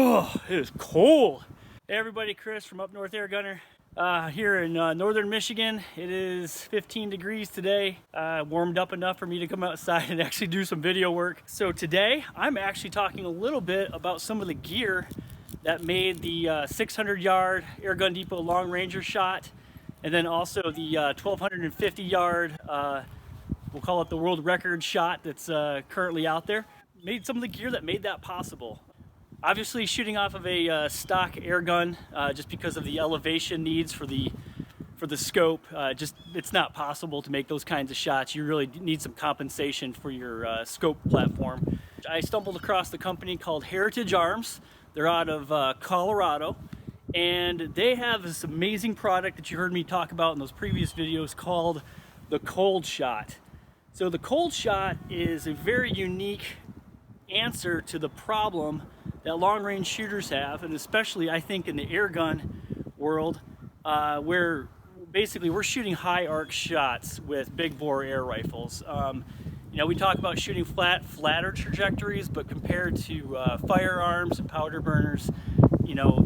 Oh, it is cold. Hey everybody, Chris from Up North Airgunner. Here in northern Michigan, it is 15 degrees today. Warmed up enough for me to come outside and actually do some video work. So today, I'm actually talking a little bit about some of the gear that made the 600-yard Airgun Depot Long Ranger shot, and then also the 1,250-yard, we'll call it the world record shot that's currently out there. Made some of the gear that made that possible. Obviously shooting off of a stock air gun, just because of the elevation needs for the scope. It's not possible to make those kinds of shots. You really need some compensation for your scope platform. I stumbled across the company called Heritage Arms. They're out of Colorado, and they have this amazing product that you heard me talk about in those previous videos called the ColdShot. So the ColdShot is a very unique answer to the problem that long-range shooters have, and especially I think in the air gun world, where basically we're shooting high arc shots with big bore air rifles. You know, we talk about shooting flatter trajectories, but compared to firearms and powder burners, you know,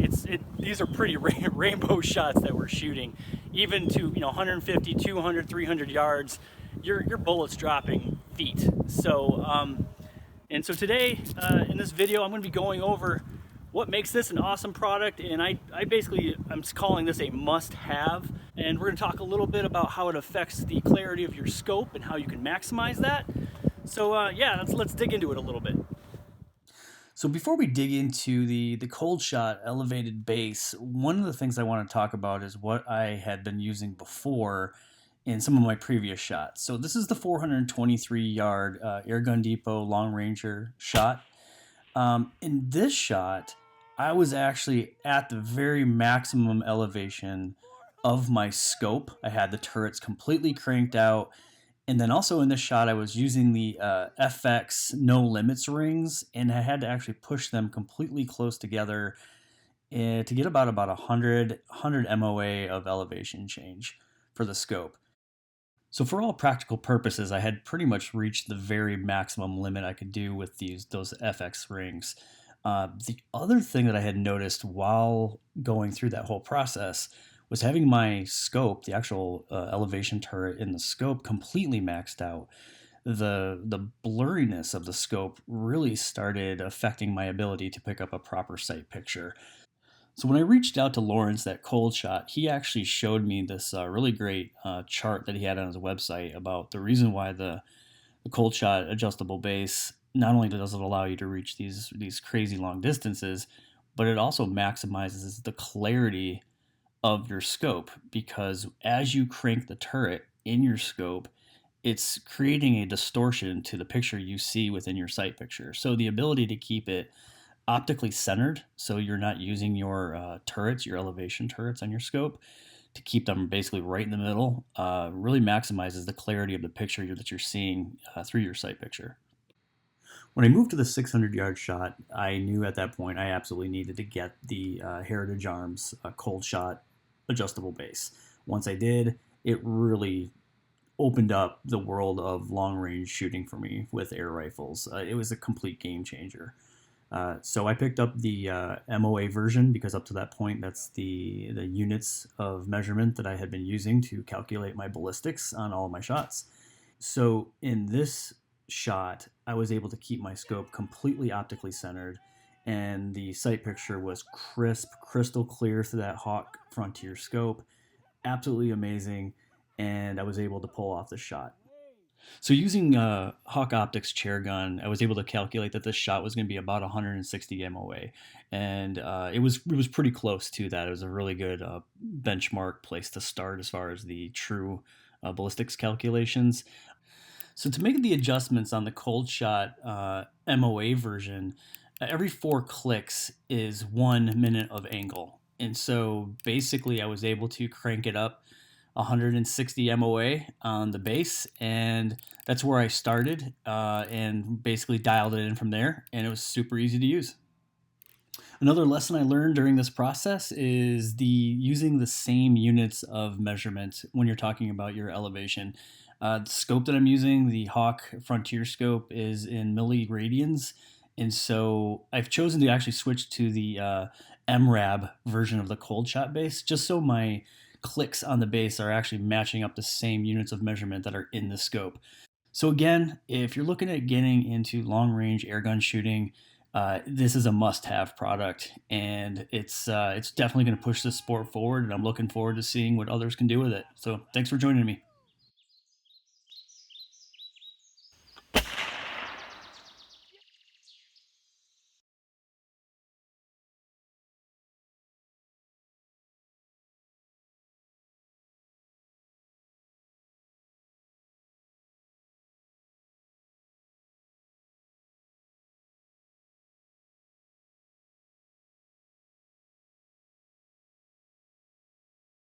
these are pretty rainbow shots that we're shooting. Even to 150, 200, 300 yards, your bullet's dropping feet. And so today, in this video, I'm going to be going over what makes this an awesome product, and I'm calling this a must-have. And we're going to talk a little bit about how it affects the clarity of your scope and how you can maximize that. So yeah, let's dig into it a little bit. So before we dig into the ColdShot elevated base, one of the things I want to talk about is what I had been using before in some of my previous shots. So this is the 423-yard Airgun Depot Long Ranger shot. In this shot, I was actually at the very maximum elevation of my scope. I had the turrets completely cranked out. And then also in this shot, I was using the FX no limits rings, and I had to actually push them completely close together to get about 100 MOA of elevation change for the scope. So for all practical purposes, I had pretty much reached the very maximum limit I could do with those FX rings. The other thing that I had noticed while going through that whole process was having my scope, the actual elevation turret in the scope, completely maxed out. The blurriness of the scope really started affecting my ability to pick up a proper sight picture. So when I reached out to Lawrence at ColdShot, he actually showed me this really great chart that he had on his website about the reason why the ColdShot adjustable base, not only does it allow you to reach these crazy long distances, but it also maximizes the clarity of your scope, because as you crank the turret in your scope, it's creating a distortion to the picture you see within your sight picture. So the ability to keep it optically centered, so you're not using your turrets, your elevation turrets on your scope, to keep them basically right in the middle, really maximizes the clarity of the picture that you're seeing through your sight picture. When I moved to the 600-yard shot, I knew at that point I absolutely needed to get the Heritage Arms ColdShot adjustable base. Once I did, it really opened up the world of long-range shooting for me with air rifles. It was a complete game changer. So I picked up the MOA version because up to that point, that's the units of measurement that I had been using to calculate my ballistics on all of my shots. So in this shot, I was able to keep my scope completely optically centered, and the sight picture was crisp, crystal clear through that Hawk Frontier scope. Absolutely amazing, and I was able to pull off the shot. So using Hawk Optics chair gun, I was able to calculate that this shot was going to be about 160 MOA, and it was pretty close to that. It was a really good benchmark place to start as far as the true ballistics calculations. So to make the adjustments on the ColdShot MOA version, every 4 clicks is 1 minute of angle, and so basically I was able to crank it up 160 MOA on the base, and that's where I started and basically dialed it in from there, and it was super easy to use. Another lesson I learned during this process is using the same units of measurement when you're talking about your elevation. The scope that I'm using, the Hawk Frontier scope, is in milliradians, And so I've chosen to actually switch to the MRAB version of the ColdShot base, just so my clicks on the base are actually matching up the same units of measurement that are in the scope. So again, if you're looking at getting into long-range airgun shooting, this is a must-have product, and it's definitely going to push this sport forward. And I'm looking forward to seeing what others can do with it. So thanks for joining me.